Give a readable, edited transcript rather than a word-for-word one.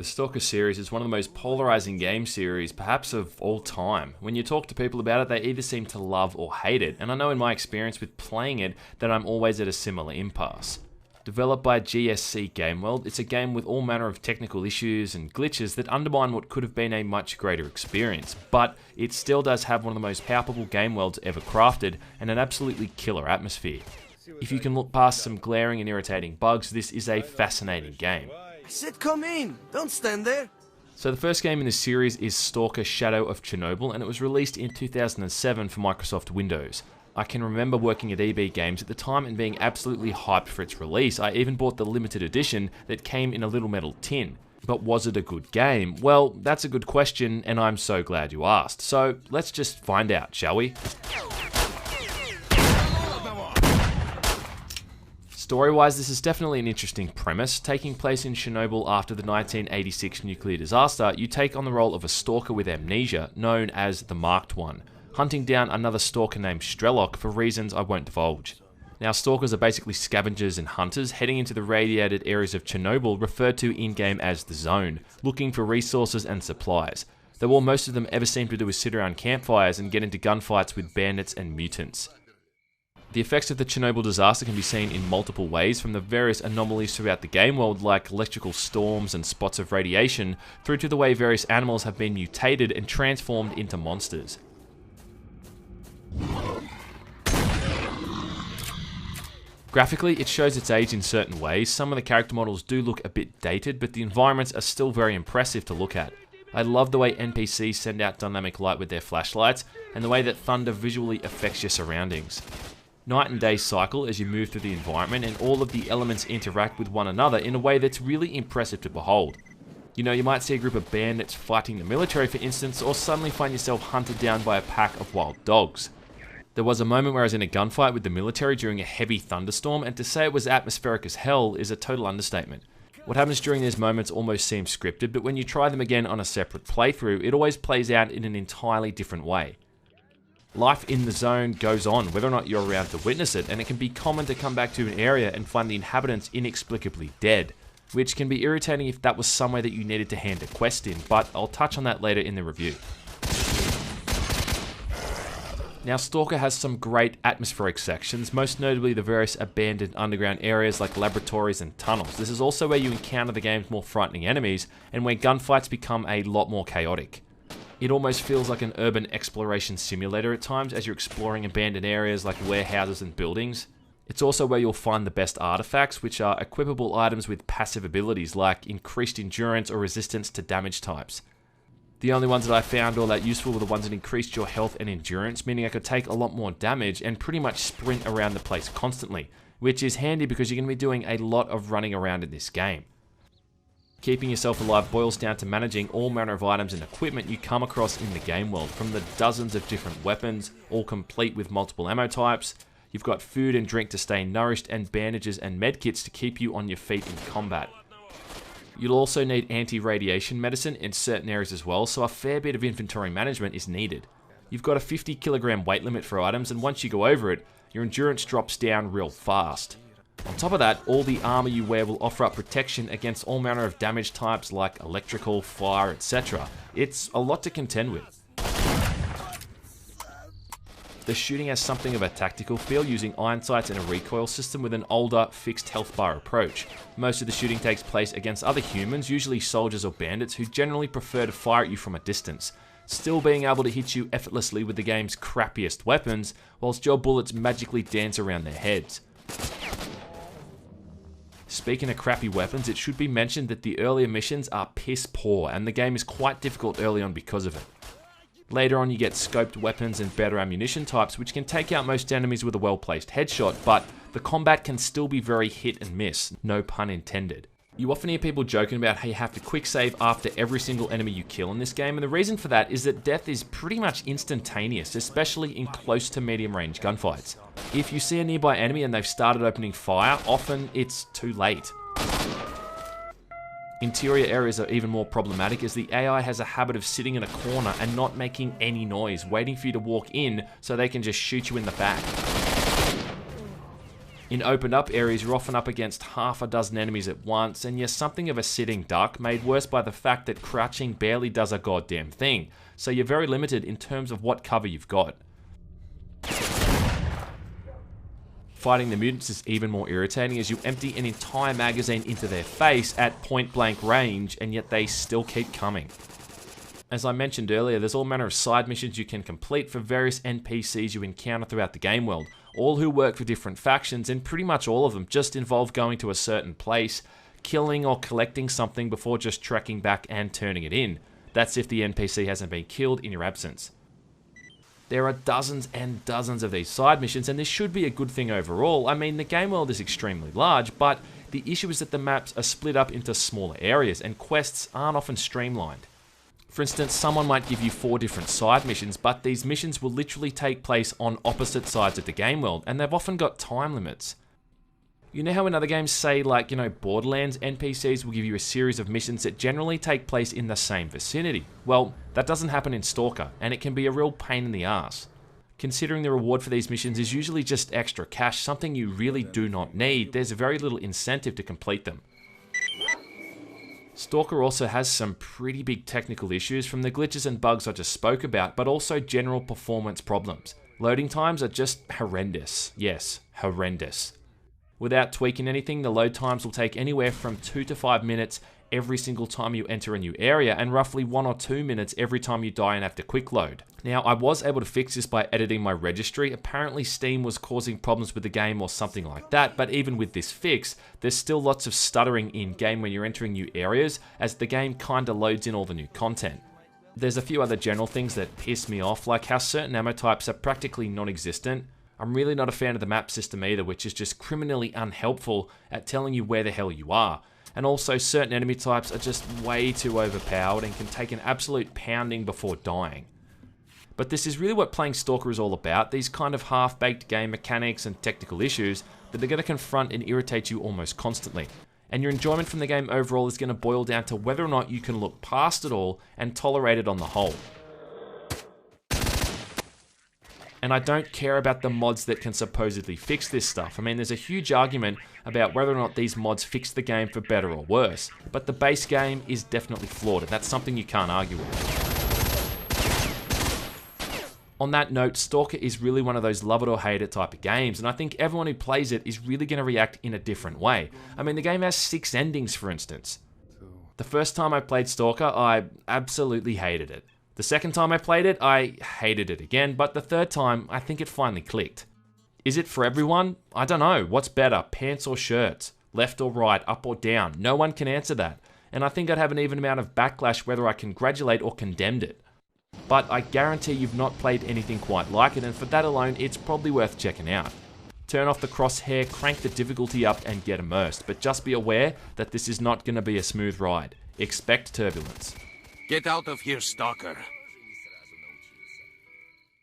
The Stalker series is one of the most polarizing game series, perhaps of all time. When you talk to people about it, they either seem to love or hate it, and I know in my experience with playing it that I'm always at a similar impasse. Developed by GSC Game World, it's a game with all manner of technical issues and glitches that undermine what could have been a much greater experience, but it still does have one of the most palpable game worlds ever crafted and an absolutely killer atmosphere. If you can look past some glaring and irritating bugs, this is a fascinating game. I said come in, don't stand there. So the first game in this series is Stalker Shadow of Chernobyl, and it was released in 2007 for Microsoft Windows. I can remember working at EB Games at the time and being absolutely hyped for its release. I even bought the limited edition that came in a little metal tin. But was it a good game? Well, that's a good question, and I'm so glad you asked. So let's just find out, shall we? Story-wise, this is definitely an interesting premise. Taking place in Chernobyl after the 1986 nuclear disaster, you take on the role of a stalker with amnesia, known as the Marked One, hunting down another stalker named s.t.a.l.k.e.r for reasons I won't divulge. Now, stalkers are basically scavengers and hunters heading into the radiated areas of Chernobyl, referred to in-game as the Zone, looking for resources and supplies. Though all most of them ever seem to do is sit around campfires and get into gunfights with bandits and mutants. The effects of the Chernobyl disaster can be seen in multiple ways, from the various anomalies throughout the game world like electrical storms and spots of radiation, through to the way various animals have been mutated and transformed into monsters. Graphically, it shows its age in certain ways. Some of the character models do look a bit dated, but the environments are still very impressive to look at. I love the way NPCs send out dynamic light with their flashlights, and the way that thunder visually affects your surroundings. Night and day cycle as you move through the environment, and all of the elements interact with one another in a way that's really impressive to behold. You know, you might see a group of bandits fighting the military, for instance, or suddenly find yourself hunted down by a pack of wild dogs. There was a moment where I was in a gunfight with the military during a heavy thunderstorm, and to say it was atmospheric as hell is a total understatement. What happens during these moments almost seems scripted, but when you try them again on a separate playthrough, it always plays out in an entirely different way. Life in the zone goes on, whether or not you're around to witness it, and it can be common to come back to an area and find the inhabitants inexplicably dead, which can be irritating if that was somewhere that you needed to hand a quest in, but I'll touch on that later in the review. Now, Stalker has some great atmospheric sections, most notably the various abandoned underground areas like laboratories and tunnels. This is also where you encounter the game's more frightening enemies, and where gunfights become a lot more chaotic. It almost feels like an urban exploration simulator at times as you're exploring abandoned areas like warehouses and buildings. It's also where you'll find the best artifacts, which are equipable items with passive abilities like increased endurance or resistance to damage types. The only ones that I found all that useful were the ones that increased your health and endurance, meaning I could take a lot more damage and pretty much sprint around the place constantly, which is handy because you're going to be doing a lot of running around in this game. Keeping yourself alive boils down to managing all manner of items and equipment you come across in the game world, from the dozens of different weapons, all complete with multiple ammo types. You've got food and drink to stay nourished, and bandages and medkits to keep you on your feet in combat. You'll also need anti-radiation medicine in certain areas as well, so a fair bit of inventory management is needed. You've got a 50 kilogram weight limit for items, and once you go over it, your endurance drops down real fast. On top of that, all the armor you wear will offer up protection against all manner of damage types like electrical, fire, etc. It's a lot to contend with. The shooting has something of a tactical feel, using iron sights and a recoil system with an older, fixed health bar approach. Most of the shooting takes place against other humans, usually soldiers or bandits, who generally prefer to fire at you from a distance, still being able to hit you effortlessly with the game's crappiest weapons, whilst your bullets magically dance around their heads. Speaking of crappy weapons, it should be mentioned that the earlier missions are piss poor, and the game is quite difficult early on because of it. Later on, you get scoped weapons and better ammunition types, which can take out most enemies with a well-placed headshot, but the combat can still be very hit and miss, no pun intended. You often hear people joking about how you have to quick save after every single enemy you kill in this game, and the reason for that is that death is pretty much instantaneous, especially in close to medium range gunfights. If you see a nearby enemy and they've started opening fire, often it's too late. Interior areas are even more problematic, as the AI has a habit of sitting in a corner and not making any noise, waiting for you to walk in so they can just shoot you in the back. In opened up areas, you're often up against half a dozen enemies at once, and you're something of a sitting duck, made worse by the fact that crouching barely does a goddamn thing, so you're very limited in terms of what cover you've got. Fighting the mutants is even more irritating as you empty an entire magazine into their face at point blank range, and yet they still keep coming. As I mentioned earlier, there's all manner of side missions you can complete for various NPCs you encounter throughout the game world, all who work for different factions, and pretty much all of them just involve going to a certain place, killing or collecting something before just trekking back and turning it in. That's if the NPC hasn't been killed in your absence. There are dozens and dozens of these side missions, and this should be a good thing overall. I mean, the game world is extremely large, but the issue is that the maps are split up into smaller areas, and quests aren't often streamlined. For instance, someone might give you 4 different side missions, but these missions will literally take place on opposite sides of the game world, and they've often got time limits. You know how in other games, say like, Borderlands NPCs will give you a series of missions that generally take place in the same vicinity? Well, that doesn't happen in Stalker, and it can be a real pain in the ass. Considering the reward for these missions is usually just extra cash, something you really do not need, there's very little incentive to complete them. Stalker also has some pretty big technical issues, from the glitches and bugs I just spoke about, but also general performance problems. Loading times are just horrendous. Yes, horrendous. Without tweaking anything, the load times will take anywhere from 2 to 5 minutes every single time you enter a new area, and roughly 1 or 2 minutes every time you die and have to quick load. Now, I was able to fix this by editing my registry. Apparently Steam was causing problems with the game or something like that, but even with this fix, there's still lots of stuttering in game when you're entering new areas, as the game kinda loads in all the new content. There's a few other general things that piss me off, like how certain ammo types are practically non-existent. I'm really not a fan of the map system either, which is just criminally unhelpful at telling you where the hell you are. And also, certain enemy types are just way too overpowered and can take an absolute pounding before dying. But this is really what playing Stalker is all about, these kind of half-baked game mechanics and technical issues that are going to confront and irritate you almost constantly. And your enjoyment from the game overall is going to boil down to whether or not you can look past it all and tolerate it on the whole. And I don't care about the mods that can supposedly fix this stuff. I mean, there's a huge argument about whether or not these mods fix the game for better or worse. But the base game is definitely flawed, and that's something you can't argue with. On that note, Stalker is really one of those love it or hate it type of games, and I think everyone who plays it is really going to react in a different way. I mean, the game has 6 endings, for instance. The first time I played Stalker, I absolutely hated it. The second time I played it, I hated it again, but the third time, I think it finally clicked. Is it for everyone? I don't know. What's better, pants or shirts? Left or right, up or down? No one can answer that. And I think I'd have an even amount of backlash whether I congratulate or condemned it. But I guarantee you've not played anything quite like it, and for that alone, it's probably worth checking out. Turn off the crosshair, crank the difficulty up, and get immersed. But just be aware that this is not going to be a smooth ride. Expect turbulence. Get out of here, Stalker.